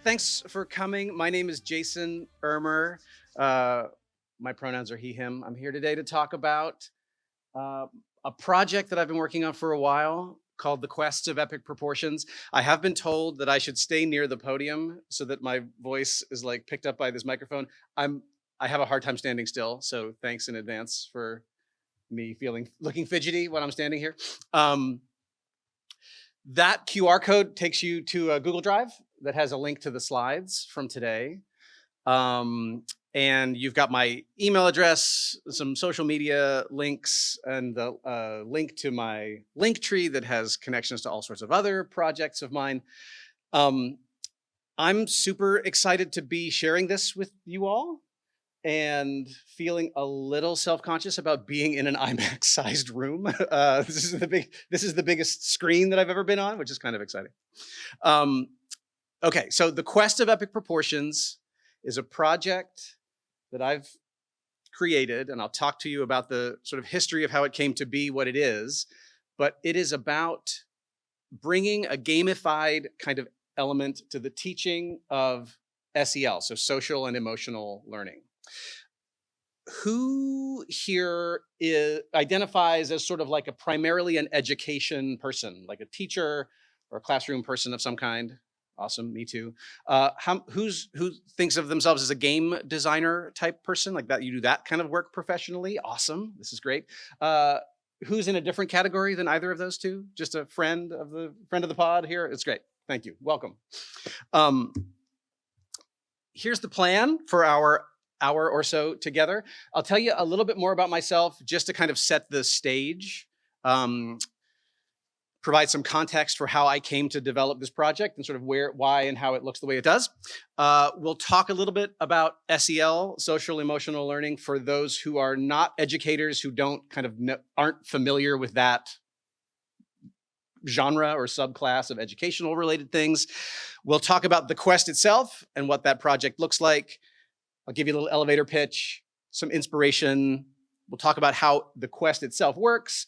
thanks for coming. My name is Jason Ermer. My pronouns are he, him. I'm here today to talk about uh, a project that I've been working on for a while called The Quest of Epic Proportions. I have been told that I should stay near the podium so that my voice is like picked up by this microphone. I have a hard time standing still, so thanks in advance for me looking fidgety when I'm standing here. That QR code takes you to a Google Drive that has a link to the slides from today. And you've got my email address, some social media links, and the link to my link tree that has connections to all sorts of other projects of mine. I'm super excited to be sharing this with you all and feeling a little self-conscious about being in an IMAX-sized room. This is the biggest screen that I've ever been on, which is kind of exciting. Okay, so The Quest of Epic Proportions is a project that I've created, and I'll talk to you about the sort of history of how it came to be what it is, but it is about bringing a gamified kind of element to the teaching of SEL, so social and emotional learning. Who here identifies as sort of like primarily an education person, like a teacher or a classroom person of some kind? Awesome, me too. Who thinks of themselves as a game designer type person, like that? You do that kind of work professionally? Awesome, this is great. Who's in a different category than either of those two? Just a friend of the pod here? It's great, thank you, welcome. Here's the plan for our hour or so together. I'll tell you a little bit more about myself just to kind of set the stage, provide some context for how I came to develop this project and sort of why and how it looks the way it does. We'll talk a little bit about SEL, social emotional learning, for those who are not educators, who aren't familiar with that genre or subclass of educational related things. We'll talk about the quest itself and what that project looks like. I'll give you a little elevator pitch, some inspiration. We'll talk about how the quest itself works.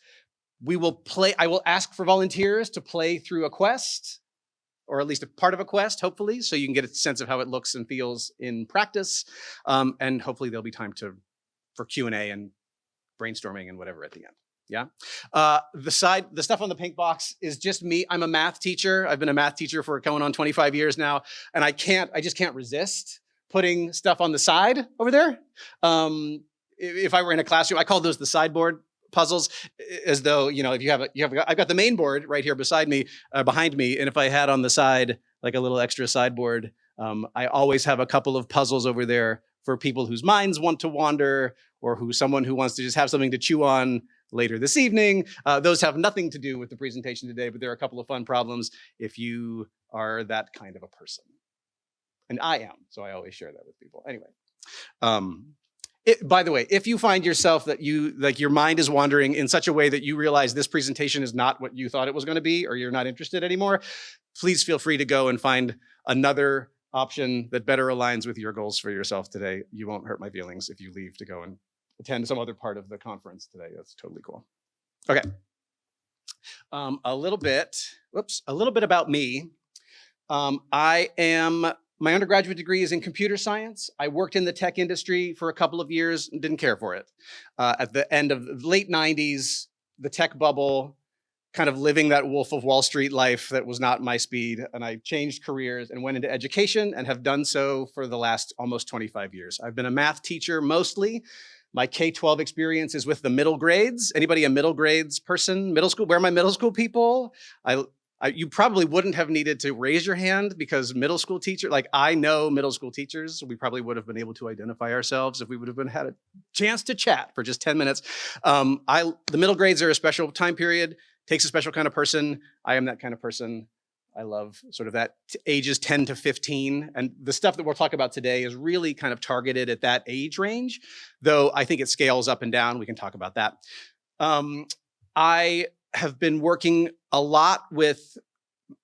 I will ask for volunteers to play through a quest, or at least a part of a quest, hopefully, so you can get a sense of how it looks and feels in practice. And hopefully there'll be time for Q&A and brainstorming and whatever at the end. Yeah. The stuff on the pink box is just me. I'm a math teacher. I've been a math teacher for going on 25 years now, and I just can't resist putting stuff on the side over there. If I were in a classroom, I call those the sideboard puzzles, as though, I've got the main board right here behind me, and if I had on the side like a little extra sideboard, I always have a couple of puzzles over there for people whose minds want to wander, or someone who wants to just have something to chew on later this evening. Those have nothing to do with the presentation today, but there are a couple of fun problems if you are that kind of a person. And I am, so I always share that with people. Anyway, by the way, if you find yourself that your mind is wandering in such a way that you realize this presentation is not what you thought it was going to be, or you're not interested anymore, please feel free to go and find another option that better aligns with your goals for yourself today. You won't hurt my feelings if you leave to go and attend some other part of the conference today. That's totally cool. Okay. A little bit about me. My undergraduate degree is in computer science. I worked in the tech industry for a couple of years and didn't care for it. At the end of the late 90s, the tech bubble, kind of living that Wolf of Wall Street life that was not my speed, and I changed careers and went into education and have done so for the last almost 25 years. I've been a math teacher mostly. My K-12 experience is with the middle grades. Anybody a middle grades person? Middle school? Where are my middle school people? You probably wouldn't have needed to raise your hand, because middle school teacher, I know middle school teachers. We probably would have been able to identify ourselves if we would have had a chance to chat for just 10 minutes. The middle grades are a special time period, takes a special kind of person. I am that kind of person. I love sort of that ages 10 to 15. And the stuff that we'll talk about today is really kind of targeted at that age range, though I think it scales up and down. We can talk about that. I have been working a lot with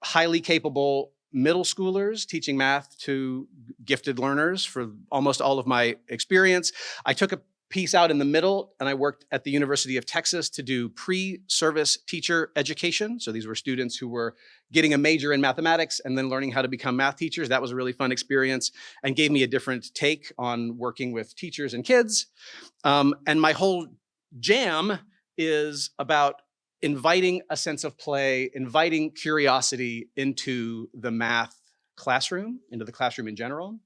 highly capable middle schoolers, teaching math to gifted learners for almost all of my experience. I took a piece out in the middle, and I worked at the University of Texas to do pre-service teacher education. So these were students who were getting a major in mathematics and then learning how to become math teachers. That was a really fun experience and gave me a different take on working with teachers and kids. And my whole jam is about inviting a sense of play, inviting curiosity into the math classroom, into the classroom in general.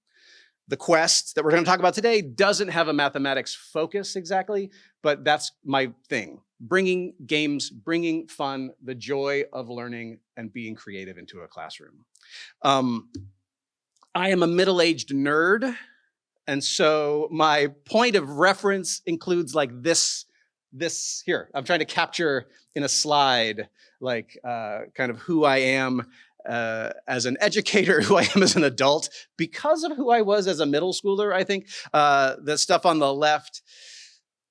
The quest that we're going to talk about today doesn't have a mathematics focus exactly, but that's my thing. Bringing games, bringing fun, the joy of learning and being creative into a classroom. I am a middle-aged nerd, and so my point of reference includes like this here. I'm trying to capture in a slide like kind of who I am as an educator, who I am as an adult, because of who I was as a middle schooler. I think the stuff on the left,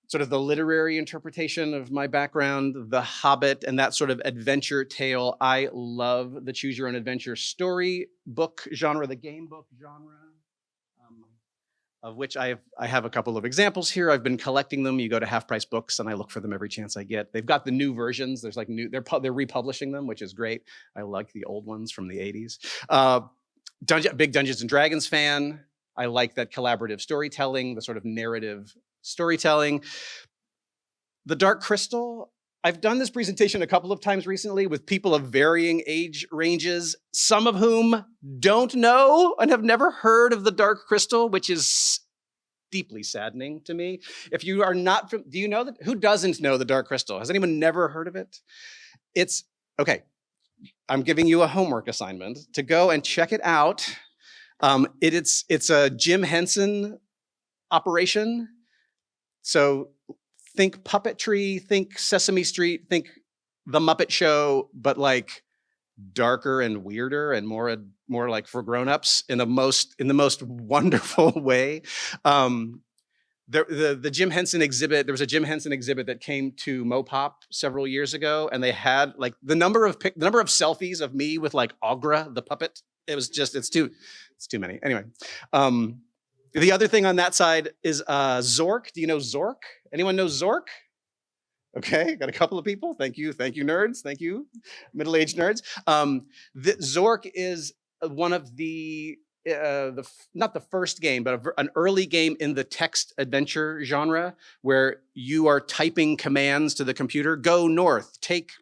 sort of the literary interpretation of my background, The Hobbit, and that sort of adventure tale. I love the choose your own adventure story book genre, the game book genre, of which I have a couple of examples here. I've been collecting them. You go to Half Price Books and I look for them every chance I get. They've got the new versions. There's like they're republishing them, which is great. I like the old ones from the 80s. Big Dungeons and Dragons fan. I like that collaborative storytelling, the sort of narrative storytelling. The Dark Crystal. I've done this presentation a couple of times recently with people of varying age ranges, some of whom don't know and have never heard of the Dark Crystal, which is deeply saddening to me. If you are not from, do you know that? Who doesn't know the Dark Crystal? Has anyone never heard of it? It's, okay, I'm giving you a homework assignment to go and check it out. It's a Jim Henson operation. So think puppetry, think Sesame Street, think The Muppet Show, but like darker and weirder and more like for grown-ups in the most wonderful way. The Jim Henson exhibit, there was a Jim Henson exhibit that came to Mopop several years ago, and they had like the number of selfies of me with like Agra the puppet. It was just, it's too many. Anyway, the other thing on that side is Zork. Do you know Zork? Anyone know Zork? Okay, got a couple of people. Thank you, nerds. Thank you, middle-aged nerds. Zork is one of not the first game, but an early game in the text adventure genre where you are typing commands to the computer. Go north, take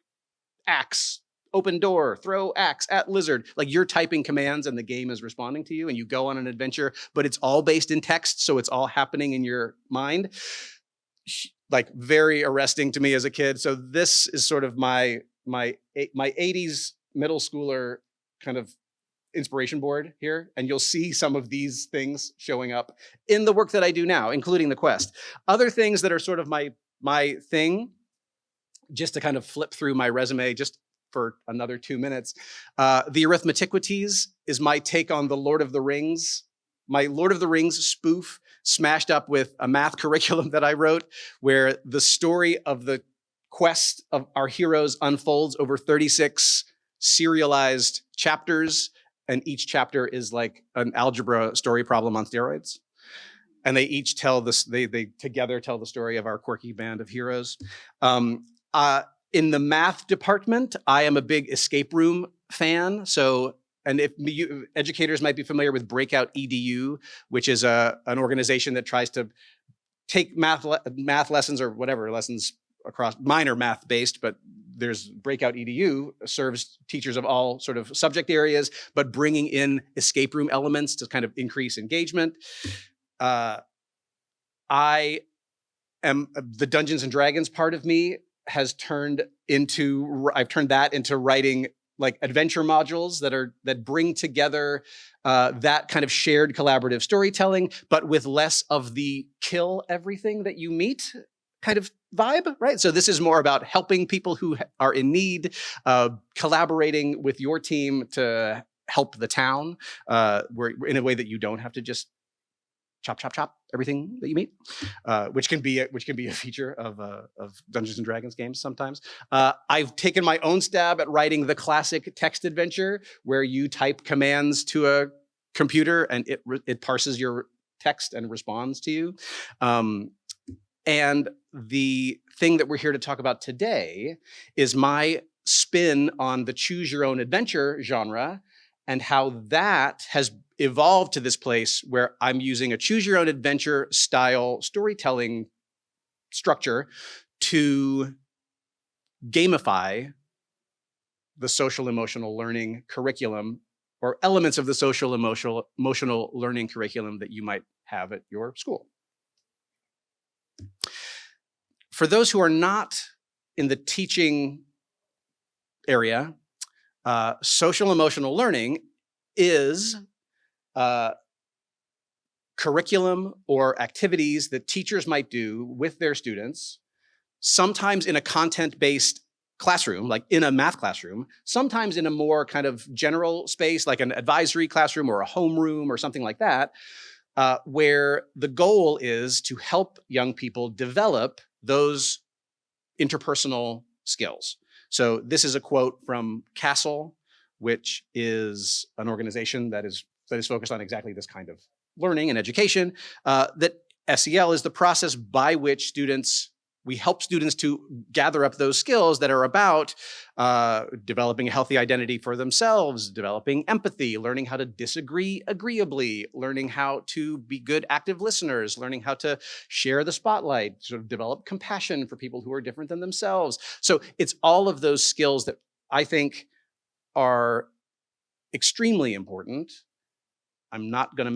axe, open door, throw axe at lizard. Like you're typing commands and the game is responding to you and you go on an adventure, but it's all based in text. So it's all happening in your mind. Like very arresting to me as a kid. So this is sort of my 80s middle schooler kind of inspiration board here. And you'll see some of these things showing up in the work that I do now, including the quest. Other things that are sort of my thing, just to kind of flip through my resume, just for another 2 minutes. The Arithmetiquities is my take on the Lord of the Rings. My Lord of the Rings spoof smashed up with a math curriculum that I wrote where the story of the quest of our heroes unfolds over 36 serialized chapters, and each chapter is like an algebra story problem on steroids. And they each tell this, they together tell the story of our quirky band of heroes. In the math department, I am a big escape room fan. So, and if educators might be familiar with Breakout EDU, which is an organization that tries to take math lessons or whatever lessons across, mine are math based, but there's Breakout EDU serves teachers of all sort of subject areas, but bringing in escape room elements to kind of increase engagement. I am, the Dungeons and Dragons part of me has turned into, I've turned that into writing like adventure modules that bring together that kind of shared collaborative storytelling, but with less of the kill everything that you meet kind of vibe, right? So this is more about helping people who are in need, collaborating with your team to help the town, in a way that you don't have to just chop everything that you meet, which can be a feature of Dungeons and Dragons games sometimes. I've taken my own stab at writing the classic text adventure where you type commands to a computer and it parses your text and responds to you. And the thing that we're here to talk about today is my spin on the choose your own adventure genre and how that has evolved to this place where I'm using a choose your own adventure style storytelling structure to gamify the social emotional learning curriculum or elements of the social emotional learning curriculum that you might have at your school. For those who are not in the teaching area, social emotional learning is curriculum or activities that teachers might do with their students, sometimes in a content-based classroom, like in a math classroom, sometimes in a more kind of general space, like an advisory classroom or a homeroom or something like that, where the goal is to help young people develop those interpersonal skills. So this is a quote from CASEL, which is an organization that is focused on exactly this kind of learning and education, that SEL is the process by which we help students to gather up those skills that are about developing a healthy identity for themselves, developing empathy, learning how to disagree agreeably, learning how to be good active listeners, learning how to share the spotlight, sort of develop compassion for people who are different than themselves. So it's all of those skills that I think are extremely important. We're not going to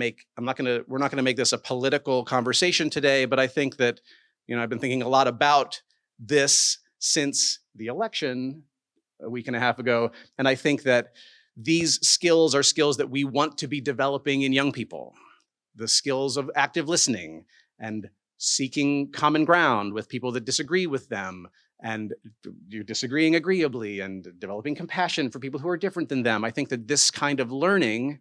make this a political conversation today, but I think that I've been thinking a lot about this since the election a week and a half ago. And I think that these skills are skills that we want to be developing in young people. The skills of active listening and seeking common ground with people that disagree with them, and disagreeing agreeably, and developing compassion for people who are different than them. I think that this kind of learning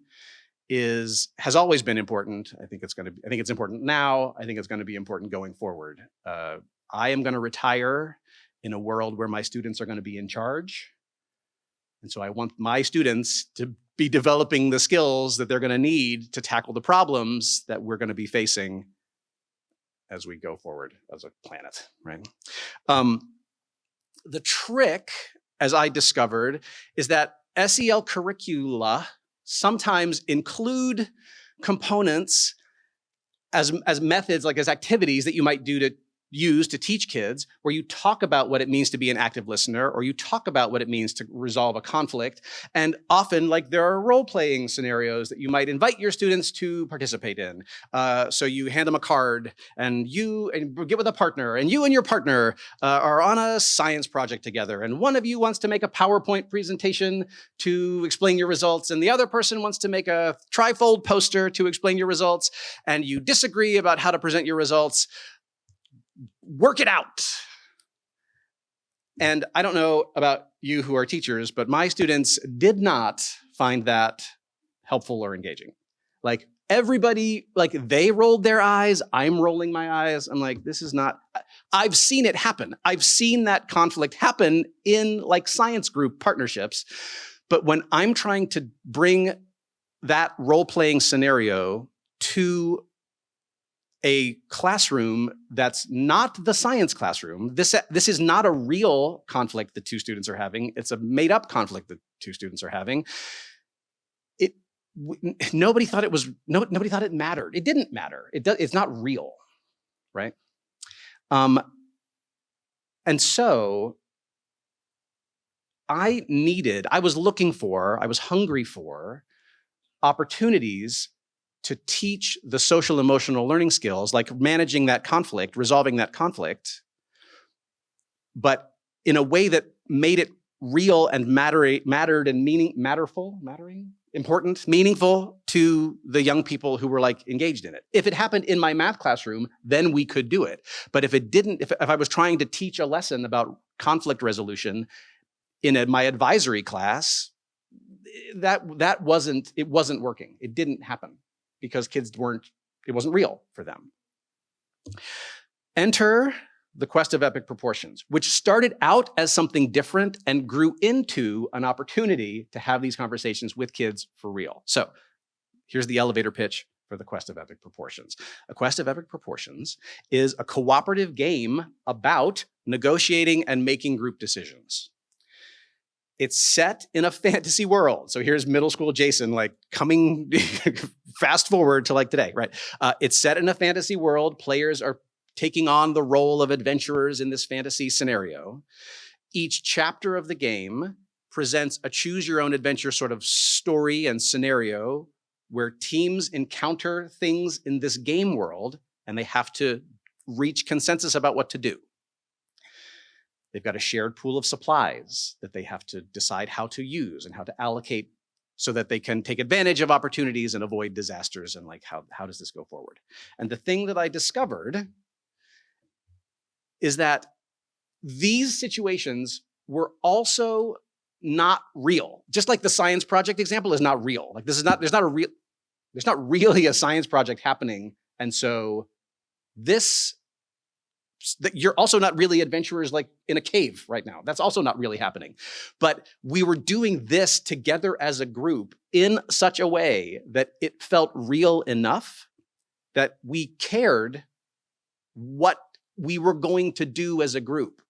has always been important. I think it's important now. I think it's going to be important going forward. I am going to retire in a world where my students are going to be in charge. And so I want my students to be developing the skills that they're going to need to tackle the problems that we're going to be facing as we go forward as a planet, right? The trick, as I discovered, is that SEL curricula sometimes include components as methods, like as activities that you might use to teach kids, where you talk about what it means to be an active listener, or you talk about what it means to resolve a conflict. And often, like, there are role-playing scenarios that you might invite your students to participate in. So you hand them a card, and get with a partner, and you and your partner are on a science project together, and one of you wants to make a PowerPoint presentation to explain your results, and the other person wants to make a trifold poster to explain your results, and you disagree about how to present your results. Work it out. And I don't know about you who are teachers, but my students did not find that helpful or engaging. Like, everybody, like, they rolled their eyes, I'm rolling my eyes. I'm like, this is not, I've seen it happen. I've seen that conflict happen in, like, science group partnerships. But when I'm trying to bring that role-playing scenario to a classroom that's not the science classroom, this is not a real conflict that two students are having. It's a made-up conflict that two students are having. Nobody thought it mattered. It didn't matter. It's not real, right? And so I was hungry for opportunities to teach the social emotional learning skills, like managing that conflict, resolving that conflict, but in a way that made it real and mattered and meaningful to the young people who were, like, engaged in it. If it happened in my math classroom, then we could do it. But if it didn't, if I was trying to teach a lesson about conflict resolution in my advisory class, it wasn't working. It didn't happen because kids it wasn't real for them. Enter the quest of epic proportions, which started out as something different and grew into an opportunity to have these conversations with kids for real. So here's the elevator pitch for the Quest of Epic Proportions. A Quest of Epic Proportions is a cooperative game about negotiating and making group decisions. It's set in a fantasy world. So here's middle school Jason, like coming fast forward to like today, right? It's set in a fantasy world. Players are taking on the role of adventurers in this fantasy scenario. Each chapter of the game presents a choose your own adventure sort of story and scenario where teams encounter things in this game world and they have to reach consensus about what to do. They've got a shared pool of supplies that they have to decide how to use and how to allocate so that they can take advantage of opportunities and avoid disasters, and like how does this go forward? And the thing that I discovered is that these situations were also not real. Just like the science project example is not real. Like there's not really a science project happening. And so you're also not really adventurers like in a cave right now. That's also not really happening. But we were doing this together as a group in such a way that it felt real enough that we cared what we were going to do as a group.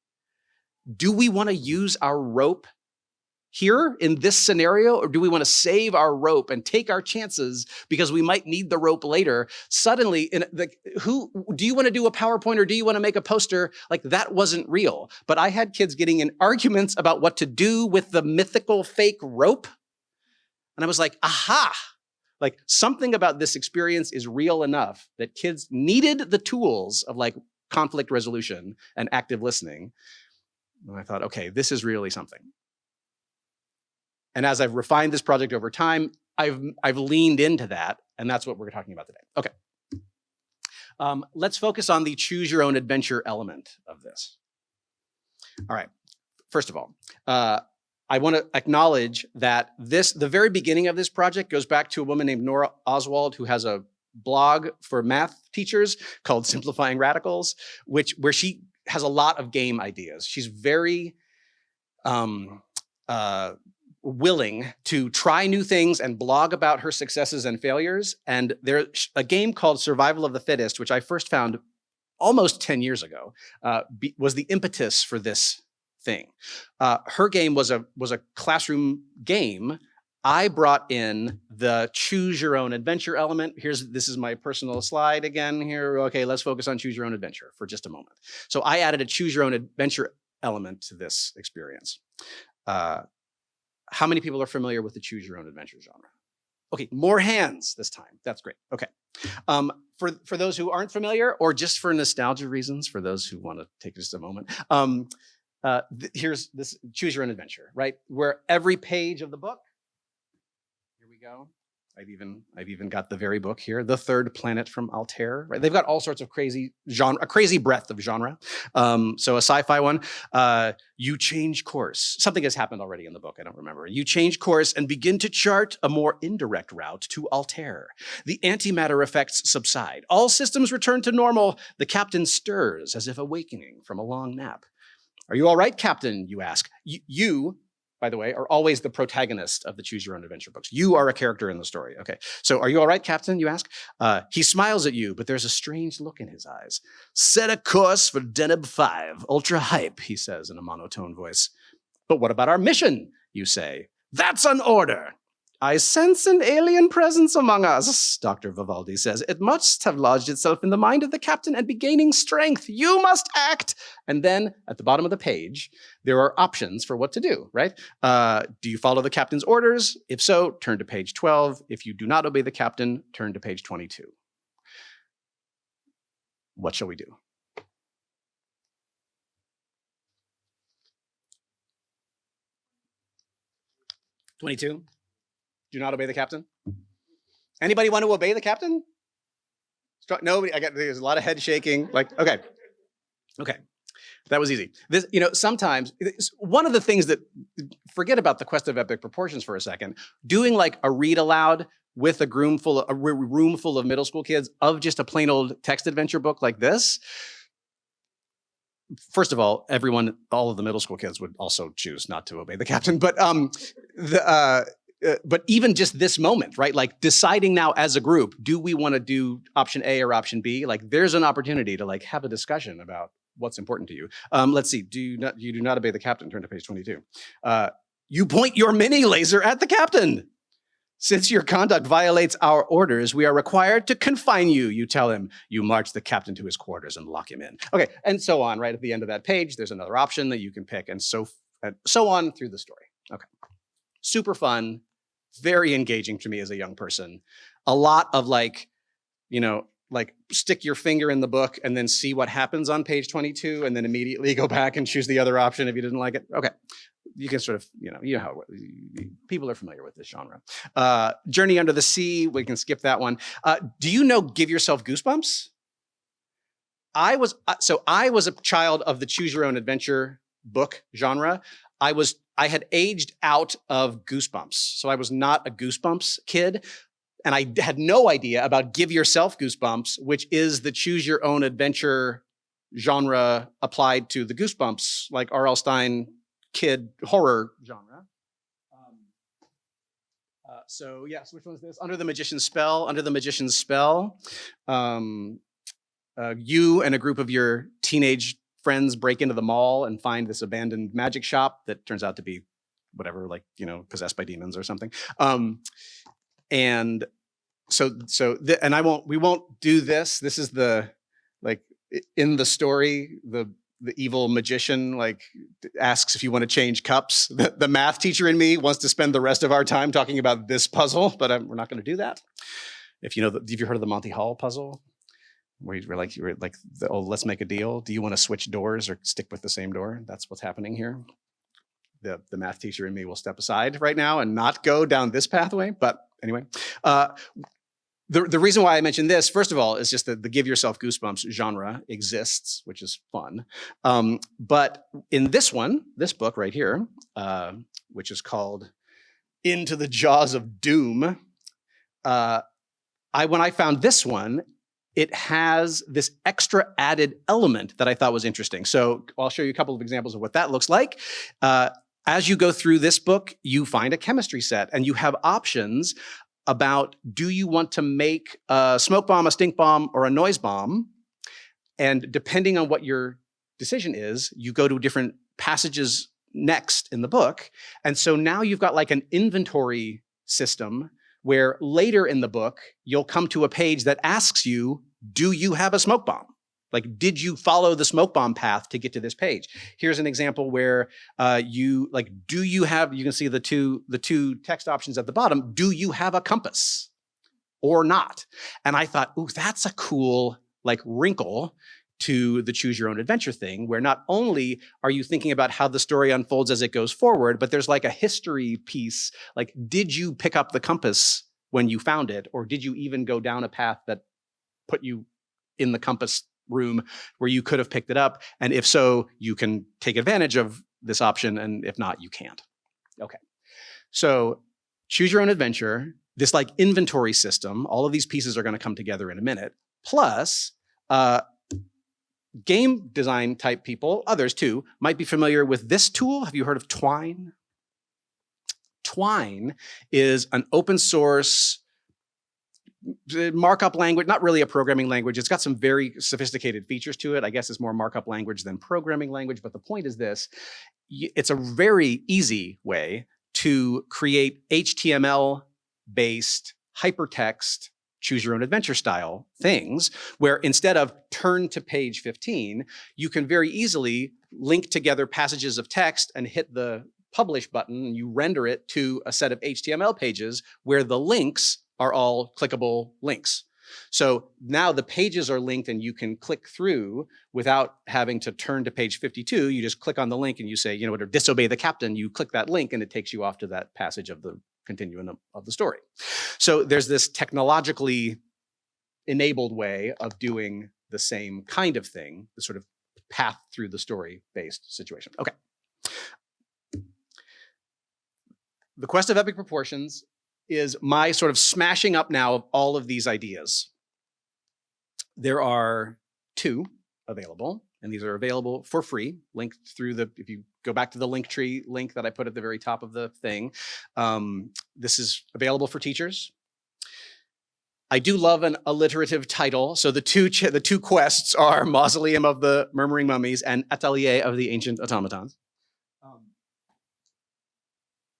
Do we want to use our rope here in this scenario, or do we want to save our rope and take our chances because we might need the rope later? Suddenly, do you want to do a PowerPoint or do you want to make a poster? Like that wasn't real. But I had kids getting in arguments about what to do with the mythical fake rope. And I was like, aha, like something about this experience is real enough that kids needed the tools of like conflict resolution and active listening. And I thought, okay, this is really something. And as I've refined this project over time, I've leaned into that, and that's what we're talking about today. Okay. Let's focus on the choose your own adventure element of this. All right. First of all, I want to acknowledge that the very beginning of this project goes back to a woman named Nora Oswald, who has a blog for math teachers called Simplifying Radicals, where she has a lot of game ideas. She's very willing to try new things and blog about her successes and failures. And there's a game called Survival of the Fittest, which I first found almost 10 years ago, was the impetus for this thing. Her game was a classroom game. I brought in the choose your own adventure element. This is my personal slide again here. Okay, let's focus on choose your own adventure for just a moment. So I added a choose your own adventure element to this experience. How many people are familiar with the choose your own adventure genre? Okay, more hands this time. That's great. Okay. For those who aren't familiar, or just for nostalgia reasons, for those who want to take just a moment, here's this choose your own adventure, right? Where every page of the book, here we go. I've even got the very book here, The Third Planet from Altair, right? They've got all sorts of crazy genre, a crazy breadth of genre. So a sci-fi one, you change course. Something has happened already in the book, I don't remember. You change course and begin to chart a more indirect route to Altair. The antimatter effects subside. All systems return to normal. The captain stirs as if awakening from a long nap. Are you all right, Captain, you ask. You, by the way, are always the protagonist of the Choose Your Own Adventure books. You are a character in the story. Okay, so are you all right, Captain, you ask? He smiles at you, but there's a strange look in his eyes. Set a course for Deneb 5, ultra hype, he says in a monotone voice. But what about our mission, you say? That's an order. I sense an alien presence among us, Dr. Vivaldi says. It must have lodged itself in the mind of the captain and be gaining strength. You must act. And then at the bottom of the page, there are options for what to do, right? Do you follow the captain's orders? If so, turn to page 12. If you do not obey the captain, turn to page 22. What shall we do? $22. Do not obey the captain. Anybody want to obey the captain? Nobody. There's a lot of head shaking. Like, okay, that was easy. This, sometimes one of the things that, forget about the Quest of Epic Proportions for a second. Doing like a read aloud with a room full of middle school kids of just a plain old text adventure book like this. First of all, all of the middle school kids would also choose not to obey the captain, but but even just this moment, right? Like deciding now as a group, do we want to do option A or option B? Like there's an opportunity to like have a discussion about what's important to you. Let's see, you do not obey the captain, turn to page 22. You point your mini laser at the captain. Since your conduct violates our orders, we are required to confine you. You tell him, you march the captain to his quarters and lock him in. Okay, and so on. Right at the end of that page, there's another option that you can pick, and so on through the story. Okay, super fun, very engaging to me as a young person. A lot of like, you know, like stick your finger in the book and then see what happens on page 22, and then immediately go back and choose the other option if you didn't like it. Okay. You can sort of, you know how people are familiar with this genre. Journey Under the Sea, we can skip that one. Do you know Give Yourself Goosebumps? I was a child of the choose your own adventure book genre. I had aged out of Goosebumps. So I was not a Goosebumps kid. And I had no idea about Give Yourself Goosebumps, which is the choose your own adventure genre applied to the Goosebumps, like R.L. Stine kid horror genre. So yes, which one is this? Under the Magician's Spell. Under the Magician's Spell, you and a group of your teenage friends break into the mall and find this abandoned magic shop that turns out to be whatever, like, you know, possessed by demons or something. And we won't do this. This is the, like, in the story, the evil magician like asks if you want to change cups. The math teacher in me wants to spend the rest of our time talking about this puzzle, but we're not going to do that. If you know, have you heard of the Monty Hall puzzle? Where you were like, let's make a deal. Do you want to switch doors or stick with the same door? That's what's happening here. The math teacher in me will step aside right now and not go down this pathway. But anyway, the reason why I mentioned this, first of all, is just that the Give Yourself Goosebumps genre exists, which is fun. But in this book right here, which is called Into the Jaws of Doom, when I found this one, it has this extra added element that I thought was interesting. So I'll show you a couple of examples of what that looks like. As you go through this book, you find a chemistry set and you have options about, do you want to make a smoke bomb, a stink bomb, or a noise bomb? And depending on what your decision is, you go to different passages next in the book. And so now you've got like an inventory system where later in the book, you'll come to a page that asks you, do you have a smoke bomb? Like, did you follow the smoke bomb path to get to this page? Here's an example where you can see the two text options at the bottom. Do you have a compass or not? And I thought, ooh, that's a cool like wrinkle to the choose your own adventure thing, where not only are you thinking about how the story unfolds as it goes forward, but there's like a history piece. Like, did you pick up the compass when you found it? Or did you even go down a path that put you in the compass room where you could have picked it up? And if so, you can take advantage of this option. And if not, you can't. Okay. So choose your own adventure, this like inventory system, all of these pieces are going to come together in a minute. Plus, game design type people, others too, might be familiar with this tool. Have you heard of Twine? Twine is an open source markup language, not really a programming language. It's got some very sophisticated features to it. I guess it's more markup language than programming language. But the point is this, it's a very easy way to create HTML-based hypertext choose your own adventure style things, where instead of turn to page 15, you can very easily link together passages of text and hit the publish button, and you render it to a set of HTML pages where the links are all clickable links. So now the pages are linked and you can click through without having to turn to page 52. You just click on the link and you say, or disobey the captain. You click that link and it takes you off to that passage of the continuum of the story. So there's this technologically enabled way of doing the same kind of thing, the sort of path through the story based situation. Okay. The Quest of Epic Proportions is my sort of smashing up now of all of these ideas. There are two available. and these are available for free, linked through if you go back to the Linktree link that I put at the very top of the thing, this is available for teachers. I do love an alliterative title. So the two quests are Mausoleum of the Murmuring Mummies and Atelier of the Ancient Automatons.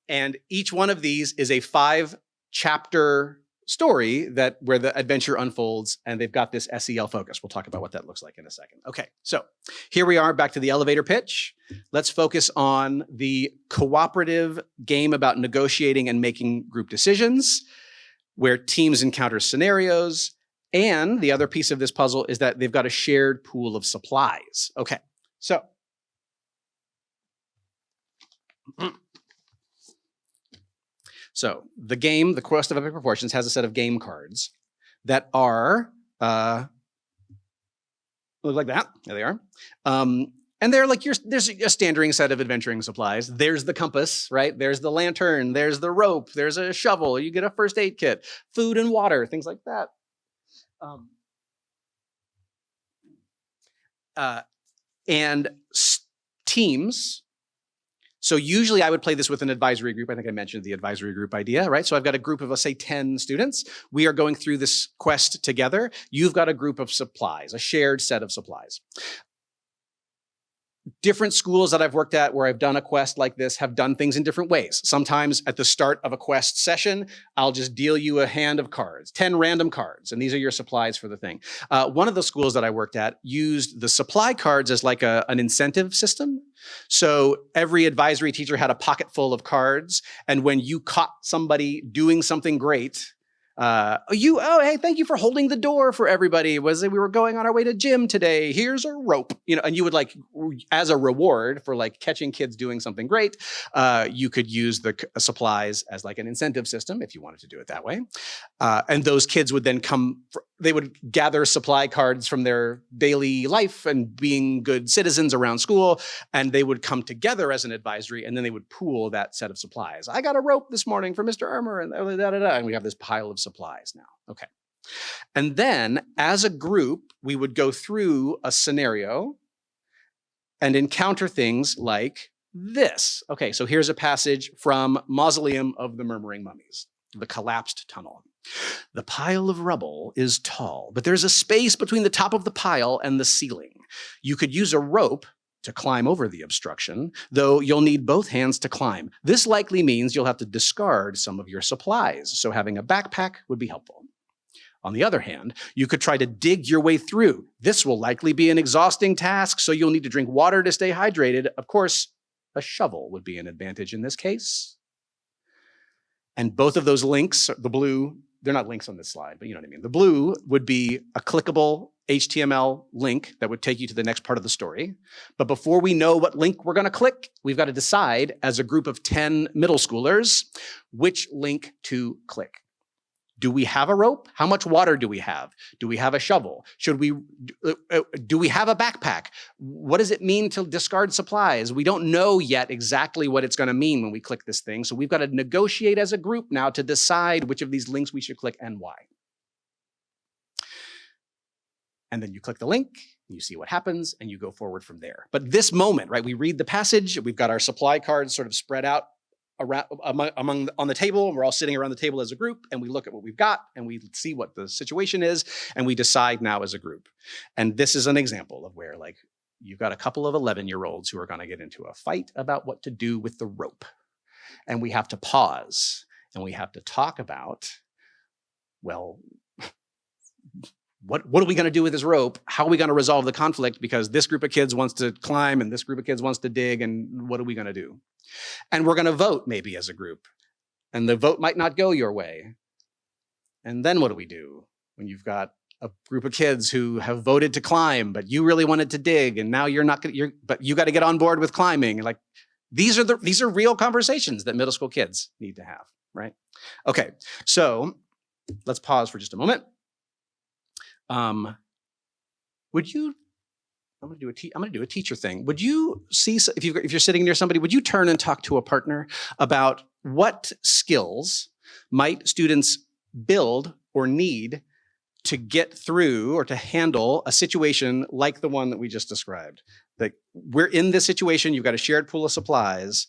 And each one of these is a 5-chapter story where the adventure unfolds, and they've got this SEL focus. We'll talk about what that looks like in a second. Okay, so here we are back to the elevator pitch. Let's focus on the cooperative game about negotiating and making group decisions, where teams encounter scenarios. And the other piece of this puzzle is that they've got a shared pool of supplies. Okay, so. So the game, the Quest of Epic Proportions, has a set of game cards that are, look like that. There they are. And they're like, there's a standarding set of adventuring supplies. There's the compass, right? There's the lantern, there's the rope, there's a shovel, you get a first aid kit, food and water, things like that. And teams. So usually I would play this with an advisory group. I think I mentioned the advisory group idea, right? So I've got a group of, let's say, 10 students. We are going through this quest together. You've got a group of supplies, a shared set of supplies. Different schools that I've worked at where I've done a quest like this have done things in different ways. Sometimes at the start of a quest session, I'll just deal you a hand of cards, 10 random cards, and these are your supplies for the thing. One of the schools that I worked at used the supply cards as like an incentive system. So every advisory teacher had a pocket full of cards, and when you caught somebody doing something great, hey, thank you for holding the door for everybody. We were going on our way to gym today. Here's a rope, and you would like, as a reward for like catching kids doing something great, you could use the supplies as like an incentive system if you wanted to do it that way. And those kids would then they would gather supply cards from their daily life and being good citizens around school, and they would come together as an advisory, and then they would pool that set of supplies. I got a rope this morning for Mr. Ermer, and we have this pile of supplies now. Okay. And then as a group, we would go through a scenario and encounter things like this. Okay, so here's a passage from Mausoleum of the Murmuring Mummies, the collapsed tunnel. The pile of rubble is tall, but there's a space between the top of the pile and the ceiling. You could use a rope to climb over the obstruction, though you'll need both hands to climb. This likely means you'll have to discard some of your supplies, so having a backpack would be helpful. On the other hand, you could try to dig your way through. This will likely be an exhausting task, so you'll need to drink water to stay hydrated. Of course, a shovel would be an advantage in this case. And both of those links, the blue, they're not links on this slide, but you know what I mean. The blue would be a clickable HTML link that would take you to the next part of the story. But before we know what link we're going to click, we've got to decide as a group of 10 middle schoolers which link to click. Do we have a rope? How much water do we have? Do we have a shovel? Do we have a backpack? What does it mean to discard supplies? We don't know yet exactly what it's going to mean when we click this thing. So we've got to negotiate as a group now to decide which of these links we should click and why. And then you click the link, you see what happens, and you go forward from there. But this moment, right, we read the passage, we've got our supply cards sort of spread out around, on the table, and we're all sitting around the table as a group, and we look at what we've got, and we see what the situation is, and we decide now as a group. And this is an example of where, like, you've got a couple of 11-year-olds who are going to get into a fight about what to do with the rope. And we have to pause, and we have to talk about, well, what are we going to do with this rope? How are we going to resolve the conflict? Because this group of kids wants to climb and this group of kids wants to dig, and what are we going to do? And we're going to vote maybe as a group, and the vote might not go your way. And then what do we do when you've got a group of kids who have voted to climb, but you really wanted to dig, and now but you got to get on board with climbing? Like, these are real conversations that middle school kids need to have, right? Okay, so let's pause for just a moment. I'm going to do a teacher thing. Would you see, if you're sitting near somebody, would you turn and talk to a partner about what skills might students build or need to get through or to handle a situation like the one that we just described. That we're in this situation, you've got a shared pool of supplies,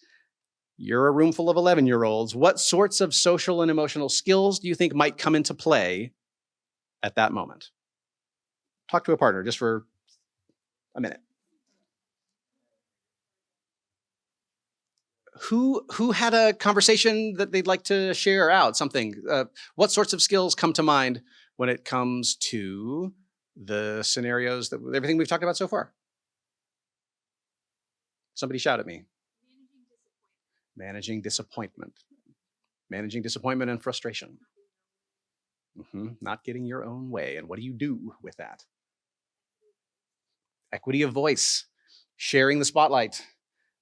you're a room full of 11-year-olds. What sorts of social and emotional skills do you think might come into play at that moment? Talk to a partner just for a minute. Who had a conversation that they'd like to share out, something? What sorts of skills come to mind when it comes to the scenarios, that everything we've talked about so far? Somebody shout at me. Managing disappointment. Managing disappointment and frustration. Not getting your own way. And what do you do with that? Equity of voice. Sharing the spotlight.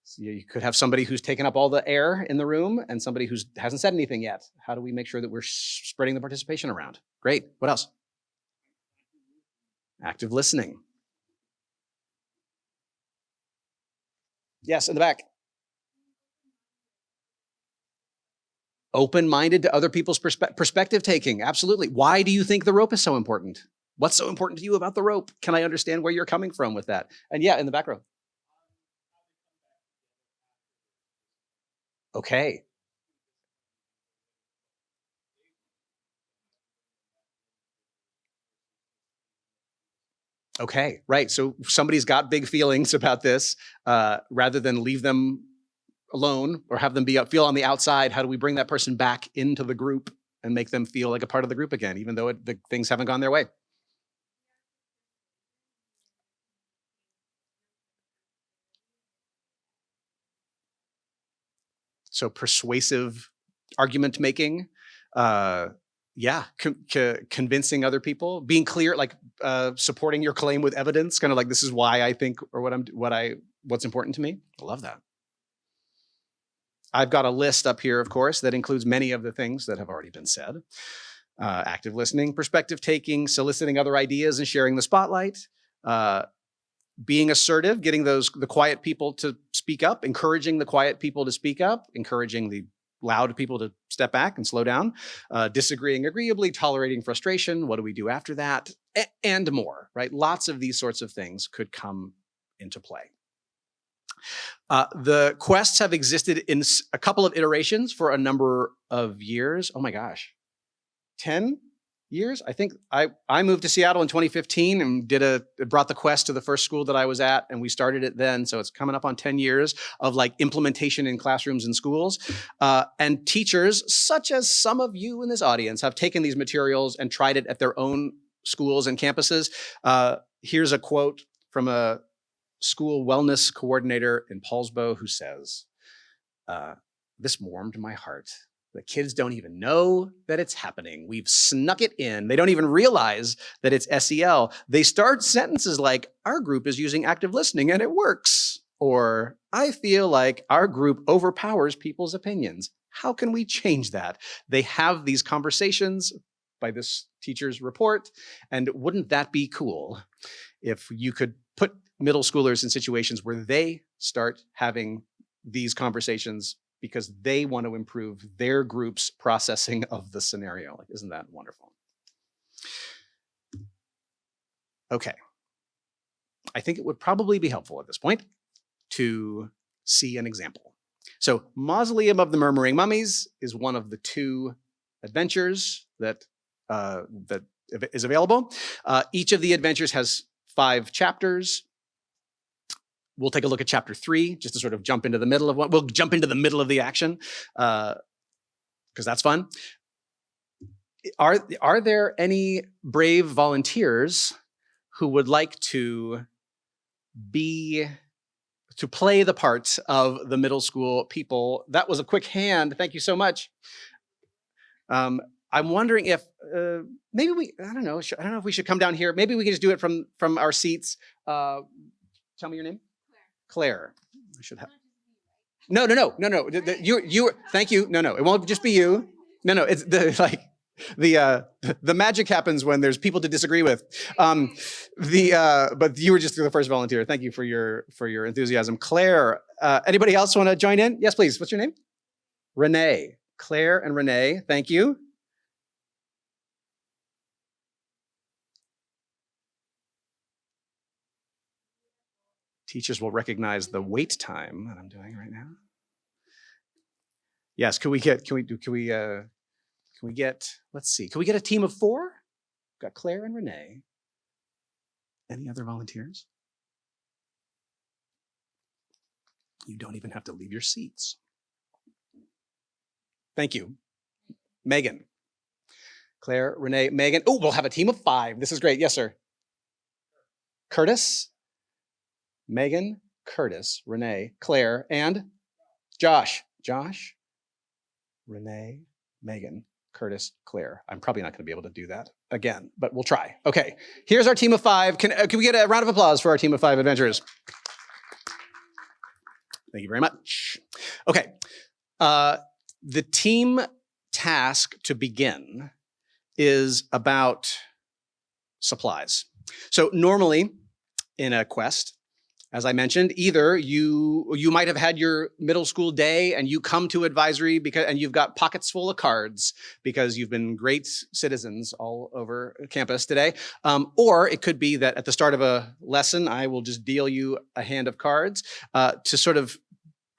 So you could have somebody who's taken up all the air in the room and somebody who hasn't said anything yet. How do we make sure that we're spreading the participation around? Great. What else? Active listening. Yes, in the back. Open-minded to other people's perspective taking. Absolutely. Why do you think the rope is so important? What's so important to you about the rope? Can I understand where you're coming from with that? And yeah, in the back row. Okay. Okay, right. So somebody's got big feelings about this. Rather than leave them alone or have them feel on the outside, how do we bring that person back into the group and make them feel like a part of the group again, even though the things haven't gone their way? So persuasive argument making, convincing other people, being clear, like supporting your claim with evidence, kind of like, this is why I think, or what's important to me. I love that. I've got a list up here, of course, that includes many of the things that have already been said. Active listening, perspective taking, soliciting other ideas and sharing the spotlight, being assertive, getting the quiet people to speak up, encouraging the quiet people to speak up, encouraging the loud people to step back and slow down, disagreeing agreeably, tolerating frustration. What do we do after that? And more, right? Lots of these sorts of things could come into play. The quests have existed in a couple of iterations for a number of years. Oh my gosh, 10 years? I think I moved to Seattle in 2015 and brought the quest to the first school that I was at, and we started it then. So it's coming up on 10 years of like implementation in classrooms and schools. And teachers, such as some of you in this audience, have taken these materials and tried it at their own schools and campuses. Here's a quote from a school wellness coordinator in Paulsbo who says, this warmed my heart. The kids don't even know that it's happening. We've snuck it in. They don't even realize that it's SEL. They start sentences like, our group is using active listening and it works. Or, I feel like our group overpowers people's opinions. How can we change that? They have these conversations by this teacher's report. And wouldn't that be cool if you could put middle schoolers in situations where they start having these conversations because they want to improve their group's processing of the scenario. Like, isn't that wonderful? Okay. I think it would probably be helpful at this point to see an example. So Mausoleum of the Murmuring Mummies is one of the 2 adventures that is available. Each of the adventures has 5 chapters. We'll take a look at chapter 3, just to sort of jump into the middle of one. We'll jump into the middle of the action, because that's fun. Are there any brave volunteers who would like to play the part of the middle school people? That was a quick hand. Thank you so much. I'm wondering if maybe I don't know if we should come down here. Maybe we can just do it from our seats. Tell me your name. Claire. I should have. No. You. Thank you. No. It won't just be you. No. It's the magic happens when there's people to disagree with. But you were just the first volunteer. Thank you for your enthusiasm, Claire. Anybody else want to join in? Yes, please. What's your name? Renee. Claire and Renee. Thank you. Teachers will recognize the wait time that I'm doing right now. Yes, can we get, let's see, can we get a team of 4? We've got Claire and Renee. Any other volunteers? You don't even have to leave your seats. Thank you. Megan. Claire, Renee, Megan. Oh, we'll have a team of 5. This is great. Yes, sir. Curtis, Megan, Curtis, Renee, Claire, and Josh. Josh, Renee, Megan, Curtis, Claire. I'm probably not going to be able to do that again, but we'll try. Okay, here's our team of 5. Can we get a round of applause for our team of 5 adventurers? Thank you very much. Okay, the team task to begin is about supplies. So normally in a quest, as I mentioned, either you might have had your middle school day and you come to advisory and you've got pockets full of cards because you've been great citizens all over campus today. Or it could be that at the start of a lesson, I will just deal you a hand of cards to sort of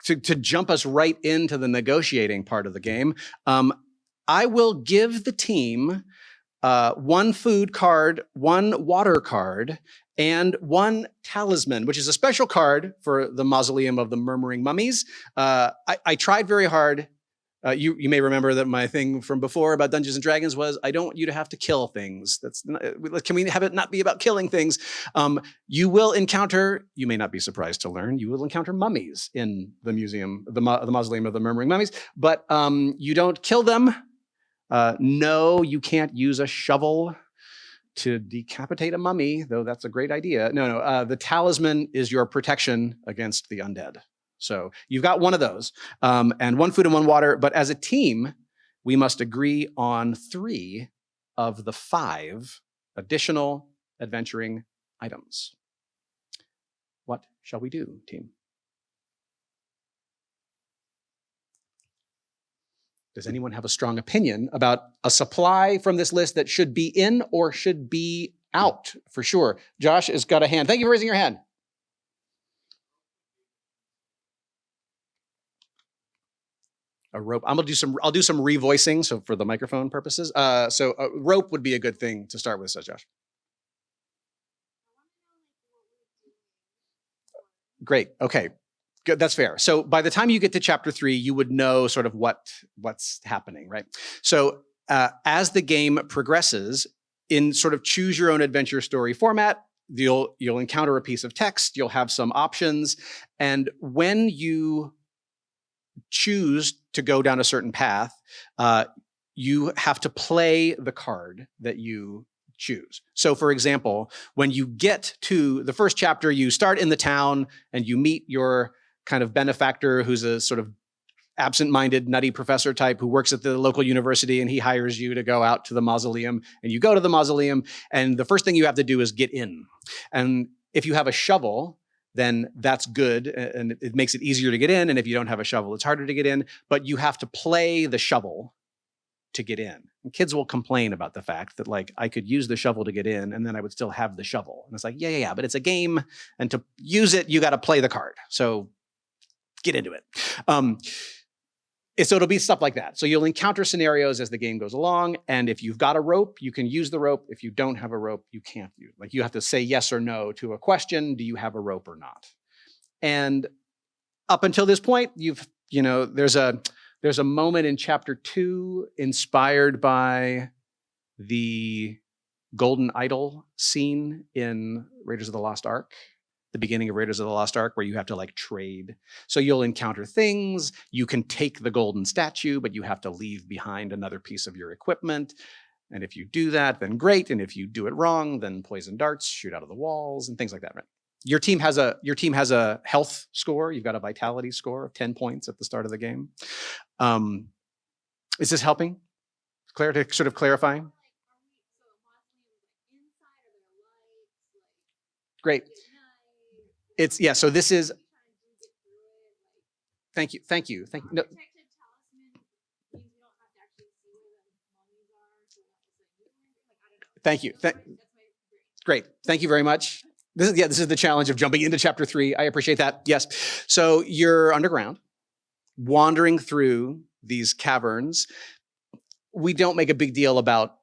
to jump us right into the negotiating part of the game. I will give the team 1 food card, 1 water card, and 1 talisman, which is a special card for the Mausoleum of the Murmuring Mummies. I tried very hard. You may remember that my thing from before about Dungeons and Dragons was, I don't want you to have to kill things. Can we have it not be about killing things? You will encounter, you may not be surprised to learn, you will encounter mummies in the museum, the Mausoleum of the Murmuring Mummies, but you don't kill them. No, you can't use a shovel to decapitate a mummy, though that's a great idea. No, the talisman is your protection against the undead. So you've got 1 of those, and 1 food and 1 water. But as a team, we must agree on 3 of the 5 additional adventuring items. What shall we do, team? Does anyone have a strong opinion about a supply from this list that should be in or should be out for sure? Josh has got a hand. Thank you for raising your hand. A rope. I'll do some revoicing, so for the microphone purposes. So a rope would be a good thing to start with, says Josh. Great. Okay. Good. That's fair. So by the time you get to chapter 3, you would know sort of what's happening, right? So as the game progresses in sort of choose your own adventure story format, you'll encounter a piece of text, you'll have some options, and when you choose to go down a certain path, you have to play the card that you choose. So for example, when you get to the first chapter, you start in the town and you meet your kind of benefactor who's a sort of absent-minded, nutty professor type who works at the local university, and he hires you to go out to the mausoleum, and you go to the mausoleum, and the first thing you have to do is get in. And if you have a shovel, then that's good, and it makes it easier to get in, and if you don't have a shovel, it's harder to get in, but you have to play the shovel to get in. And kids will complain about the fact that, like, I could use the shovel to get in, and then I would still have the shovel. And it's like, yeah, but it's a game, and to use it, you got to play the card. So get into it. So it'll be stuff like that. So you'll encounter scenarios as the game goes along, and if you've got a rope, you can use the rope. If you don't have a rope, you can't use it. Like, you have to say yes or no to a question. Do you have a rope or not? And up until this point, there's a moment in chapter 2 inspired by the golden idol scene in Raiders of the Lost Ark. The beginning of Raiders of the Lost Ark, where you have to like trade. So you'll encounter things. You can take the golden statue, but you have to leave behind another piece of your equipment. And if you do that, then great. And if you do it wrong, then poison darts shoot out of the walls and things like that, right? Your team has a health score. You've got a vitality score of 10 points at the start of the game. Is this helping? Claire, to sort of clarify? Great. So this is, thank you. No. Thank you. Great. Thank you very much. this is the challenge of jumping into chapter 3. I appreciate that. Yes. So you're underground, wandering through these caverns. We don't make a big deal about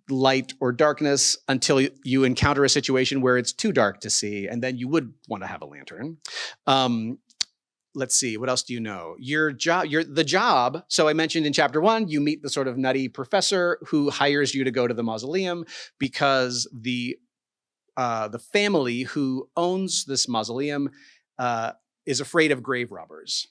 light or darkness until you encounter a situation where it's too dark to see, and then you would want to have a lantern. Let's see, what else do you know? The job. So I mentioned in chapter 1, you meet the sort of nutty professor who hires you to go to the mausoleum because the family who owns this mausoleum is afraid of grave robbers.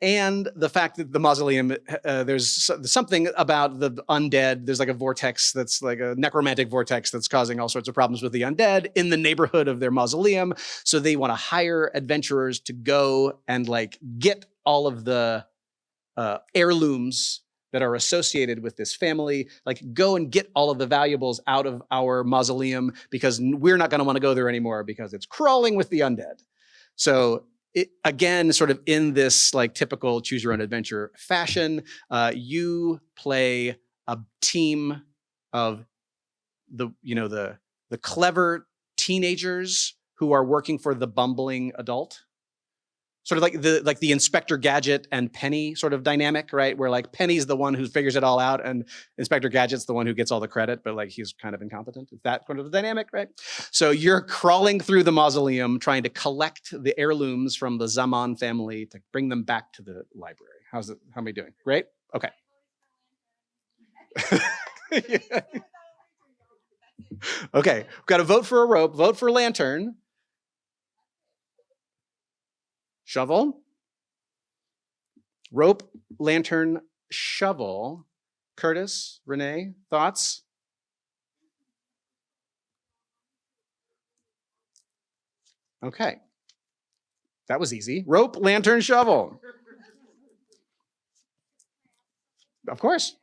And the fact that the mausoleum, there's something about the undead. There's like a vortex that's like a necromantic vortex that's causing all sorts of problems with the undead in the neighborhood of their mausoleum. So they want to hire adventurers to go and like get all of the heirlooms that are associated with this family, like go and get all of the valuables out of our mausoleum because we're not going to want to go there anymore because it's crawling with the undead. So again, sort of in this like typical choose your own adventure fashion, you play a team of the clever teenagers who are working for the bumbling adult. Sort of like the Inspector Gadget and Penny sort of dynamic, right? Where like Penny's the one who figures it all out and Inspector Gadget's the one who gets all the credit, but like he's kind of incompetent. Is that kind of the dynamic, right? So you're crawling through the mausoleum trying to collect the heirlooms from the Zaman family to bring them back to the library. How am I doing? Great? Okay. Yeah. Okay, we've got to vote for a rope, vote for lantern. Shovel, rope, lantern, shovel. Curtis, Renee, thoughts? Okay, that was easy. Rope, lantern, shovel. Of course.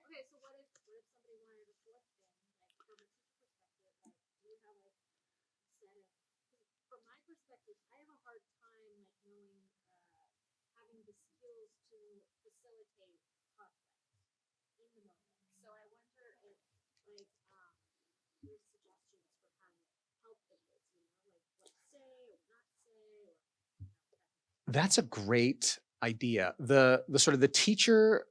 That's a great idea. The sort of the teacher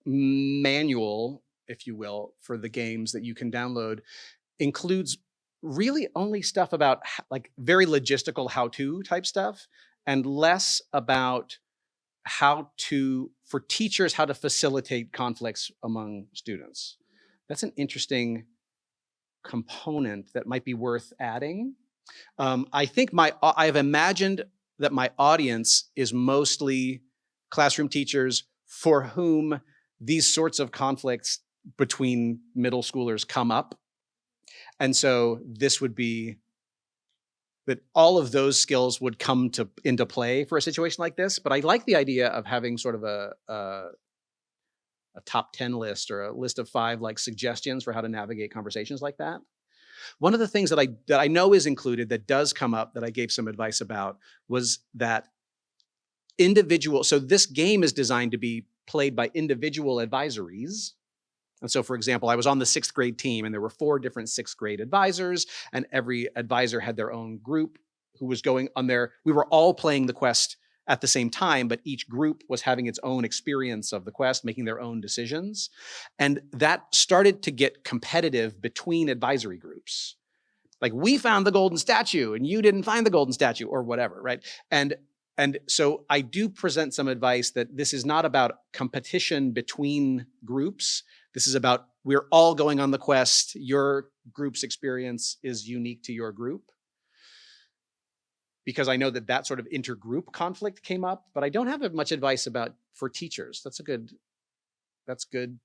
manual, if you will, for the games that you can download includes really only stuff about like very logistical how-to type stuff and less about for teachers, how to facilitate conflicts among students. That's an interesting component that might be worth adding. I think I have imagined that my audience is mostly classroom teachers for whom these sorts of conflicts between middle schoolers come up. And so this would be that all of those skills would come into play for a situation like this. But I like the idea of having sort of a top 10 list or a list of 5 like suggestions for how to navigate conversations like that. One of the things that I know is included that does come up that I gave some advice about was that so this game is designed to be played by individual advisories. And so, for example, I was on the 6th grade team and there were 4 different 6th grade advisors and every advisor had their own group who was going on we were all playing the quest at the same time, but each group was having its own experience of the quest, making their own decisions. And that started to get competitive between advisory groups. Like, we found the golden statue and you didn't find the golden statue or whatever, right? And so I do present some advice that this is not about competition between groups. This is about we're all going on the quest. Your group's experience is unique to your group. Because I know that sort of intergroup conflict came up, but I don't have much advice for teachers. That's good. That could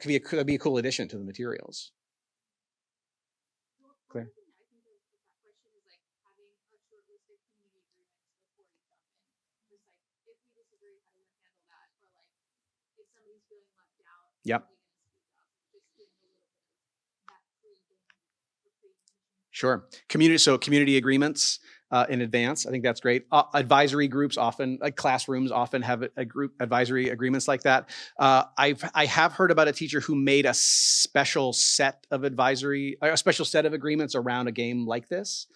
be a cool addition to the materials. Claire? Yep. Sure. Community agreements. in advance. I think that's great. Advisory groups often, like classrooms often have a group advisory agreements like that. I have heard about a teacher who made a special set of agreements around a game like this.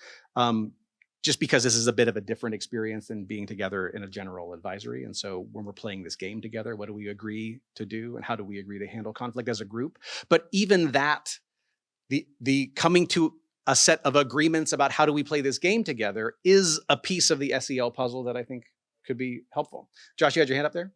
Just because this is a bit of a different experience than being together in a general advisory. And so when we're playing this game together, what do we agree to do? And how do we agree to handle conflict as a group? But even that, the coming to a set of agreements about how do we play this game together is a piece of the SEL puzzle that I think could be helpful. Josh, you had your hand up there?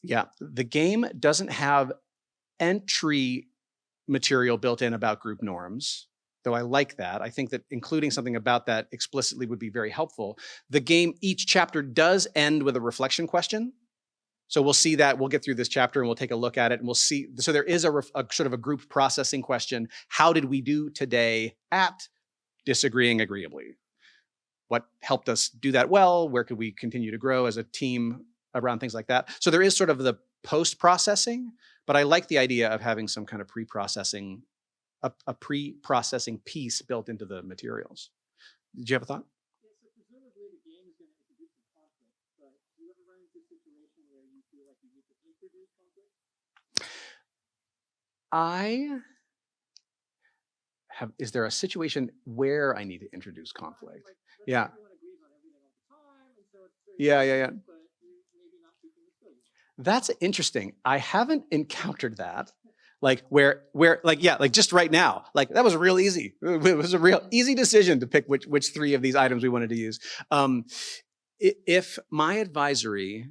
Yeah, the game doesn't have entry material built in about group norms, though I like that. I think that including something about that explicitly would be very helpful. The game, each chapter does end with a reflection question. So we'll see that, we'll get through this chapter and we'll take a look at it and we'll see. So there is a sort of a group processing question. How did we do today at disagreeing agreeably? What helped us do that well? Where could we continue to grow as a team around things like that? So there is sort of the post-processing, but I like the idea of having some kind of pre-processing, a pre-processing piece built into the materials. Did you have a thought? Yeah, so presumably the game is going to introduce some conflict, but do you ever run into a situation where you feel like you need to introduce conflict? Is there a situation where I need to introduce conflict? Like, yeah. Everyone agrees on everything all the time, and so it's Yeah. but you're maybe not keeping the faith. That's interesting. I haven't encountered that. Like where like just right now, like that was real easy. It was a real easy decision to pick which three of these items we wanted to use. If my advisory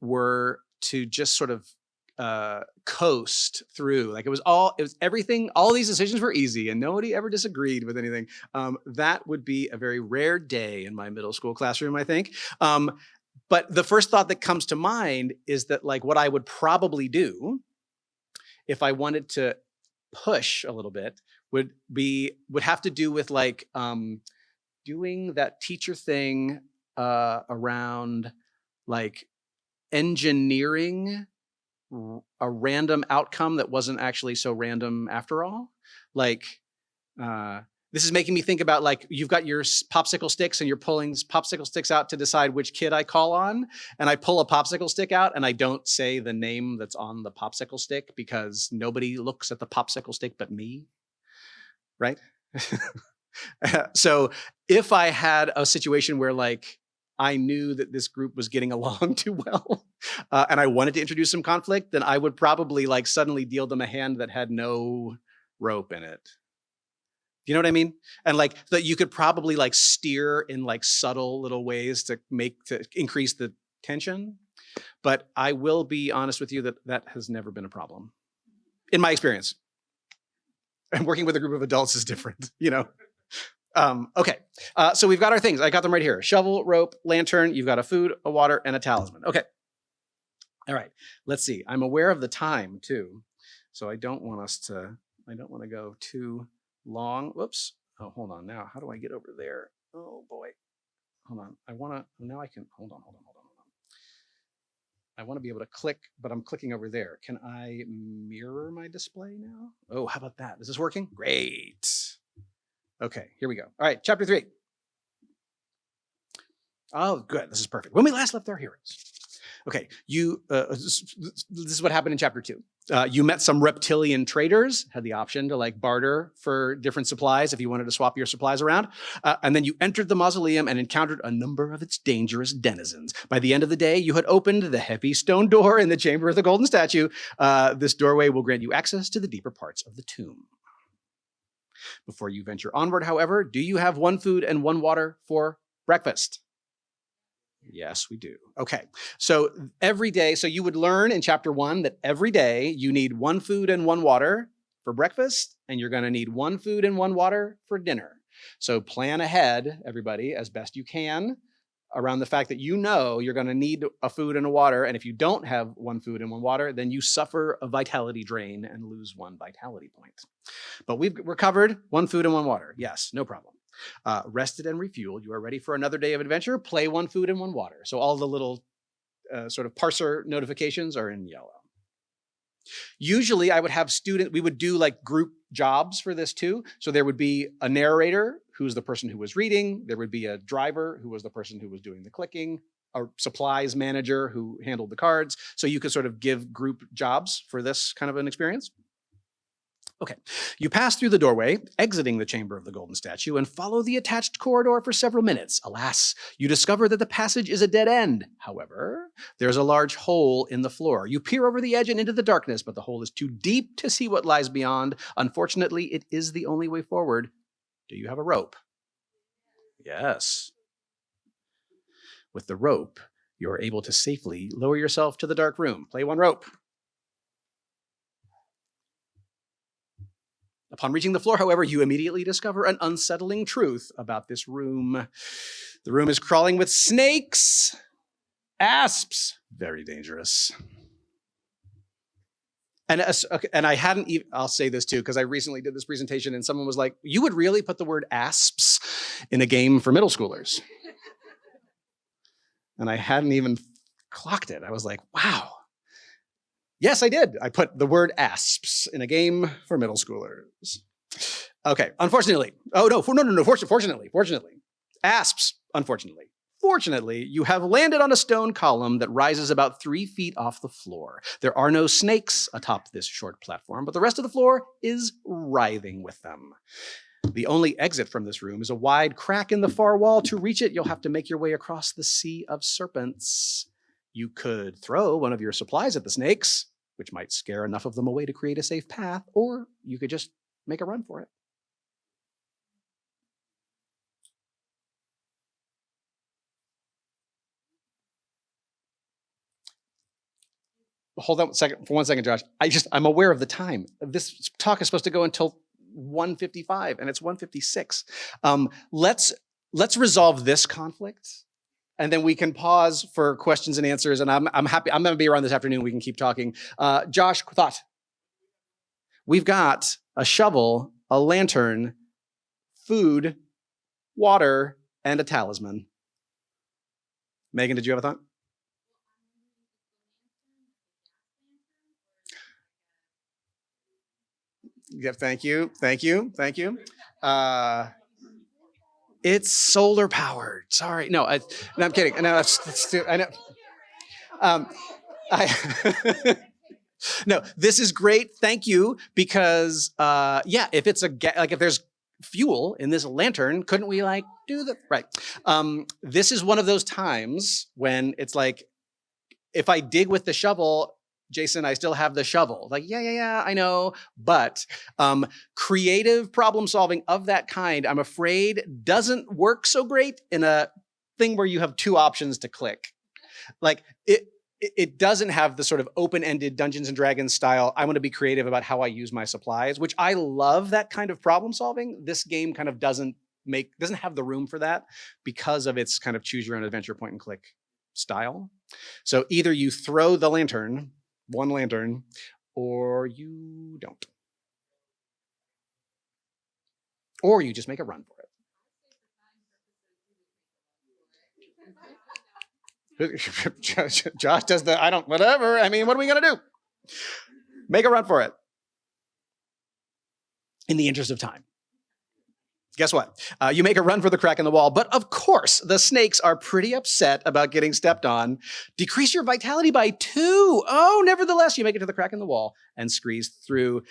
were to just sort of coast through, like it was everything, all these decisions were easy and nobody ever disagreed with anything. That would be a very rare day in my middle school classroom, I think. But the first thought that comes to mind is that like what I would probably do if I wanted to push a little bit would have to do with like doing that teacher thing around like engineering a random outcome that wasn't actually so random after all. Like this is making me think about like you've got your popsicle sticks and you're pulling popsicle sticks out to decide which kid I call on, and I pull a popsicle stick out and I don't say the name that's on the popsicle stick because nobody looks at the popsicle stick but me, right? So if I had a situation where like I knew that this group was getting along too well and I wanted to introduce some conflict, then I would probably like suddenly deal them a hand that had no rope in it. You know what I mean? And like that you could probably like steer in like subtle little ways to increase the tension. But I will be honest with you that has never been a problem in my experience. And working with a group of adults is different, you know? Okay, so we've got our things. I got them right here. Shovel, rope, lantern. You've got a food, a water, and a talisman. Okay. All right, let's see. I'm aware of the time too. So I don't want to go too long. Whoops. Oh, hold on now. How do I get over there? Oh boy. Hold on. Now I can, hold on. I want to be able to click, but I'm clicking over there. Can I mirror my display now? Oh, how about that? Is this working? Great. Okay, here we go. All right, chapter 3. Oh, good. This is perfect. When we last left our heroes. Okay, this is what happened in chapter 2. You met some reptilian traders, had the option to like barter for different supplies if you wanted to swap your supplies around. And then you entered the mausoleum and encountered a number of its dangerous denizens. By the end of the day, you had opened the heavy stone door in the chamber of the golden statue. This doorway will grant you access to the deeper parts of the tomb. Before you venture onward, however, do you have 1 food and 1 water for breakfast? Yes, we do. Okay, so every day, so you would learn in chapter 1 that every day you need 1 food and 1 water for breakfast, and you're gonna need 1 food and 1 water for dinner. So plan ahead, everybody, as best you can around the fact that you know you're gonna need a food and a water, and if you don't have 1 food and 1 water, then you suffer a vitality drain and lose 1 vitality point. But we're covered, 1 food and 1 water. Yes, no problem. Rested and refueled, you are ready for another day of adventure. Play 1 food and 1 water. So all the little sort of parser notifications are in yellow. Usually I would have we would do like group jobs for this too. So there would be a narrator who's the person who was reading. There would be a driver who was the person who was doing the clicking, a supplies manager who handled the cards. So you could sort of give group jobs for this kind of an experience. Okay, you pass through the doorway, exiting the chamber of the golden statue, and follow the attached corridor for several minutes. Alas, you discover that the passage is a dead end. However, there's a large hole in the floor. You peer over the edge and into the darkness, but the hole is too deep to see what lies beyond. Unfortunately, it is the only way forward. Do you have a rope? Yes. With the rope, you're able to safely lower yourself to the dark room. Play 1 rope. Upon reaching the floor, however, you immediately discover an unsettling truth about this room. The room is crawling with snakes, asps, very dangerous. And I hadn't even, I'll say this too, because I recently did this presentation and someone was like, you would really put the word asps in a game for middle schoolers. And I hadn't even clocked it. I was like, wow. Yes, I did. I put the word asps in a game for middle schoolers. Okay, unfortunately. Oh, no, fortunately. Asps, unfortunately. Fortunately, you have landed on a stone column that rises about 3 feet off the floor. There are no snakes atop this short platform, but the rest of the floor is writhing with them. The only exit from this room is a wide crack in the far wall. To reach it, you'll have to make your way across the sea of serpents. You could throw one of your supplies at the snakes, which might scare enough of them away to create a safe path, or you could just make a run for it. Hold on for one second, Josh. I'm aware of the time. This talk is supposed to go until 1:55, and it's 1:56. Let's resolve this conflict. And then we can pause for questions and answers. And I'm happy. I'm going to be around this afternoon. We can keep talking. Josh, thought? We've got a shovel, a lantern, food, water, and a talisman. Megan, did you have a thought? Yeah, thank you. It's solar powered. Sorry. No, I'm kidding. No, I know. No, this is great. Thank you. Because, yeah, if it's if there's fuel in this lantern, couldn't we do the, right. This is one of those times when it's like, if I dig with the shovel, Jason, I still have the shovel. Yeah, I know. But creative problem solving of that kind, I'm afraid, doesn't work so great in a thing where you have 2 options to click. It doesn't have the sort of open-ended Dungeons and Dragons style, I want to be creative about how I use my supplies, which I love that kind of problem solving. This game kind of doesn't have the room for that because of its kind of choose your own adventure point and click style. So either you throw the lantern, 1 lantern, or you don't. Or you just make a run for it. Josh does whatever. I mean, what are we going to do? Make a run for it. In the interest of time. Guess what? You make a run for the crack in the wall, but of course, the snakes are pretty upset about getting stepped on. Decrease your vitality by 2. Oh, nevertheless, you make it to the crack in the wall and squeeze through.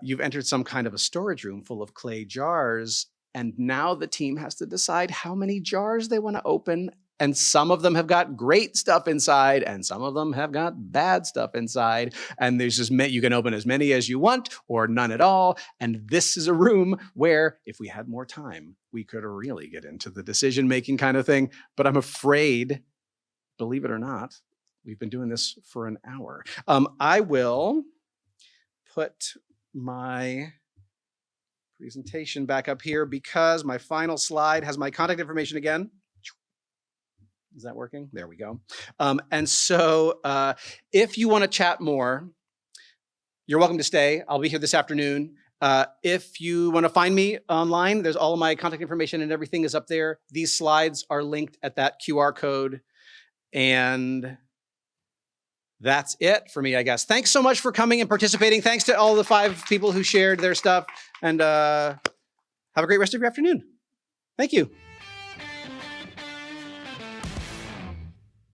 You've entered some kind of a storage room full of clay jars, and now the team has to decide how many jars they want to open. And some of them have got great stuff inside, and some of them have got bad stuff inside. And there's you can open as many as you want, or none at all. And this is a room where, if we had more time, we could really get into the decision-making kind of thing. But I'm afraid, believe it or not, we've been doing this for an hour. I will put my presentation back up here because my final slide has my contact information again. Is that working? There we go. And so if you want to chat more, you're welcome to stay. I'll be here this afternoon. If you want to find me online, there's all of my contact information and everything is up there. These slides are linked at that QR code. And that's it for me, I guess. Thanks so much for coming and participating. Thanks to all the 5 people who shared their stuff. And have a great rest of your afternoon. Thank you.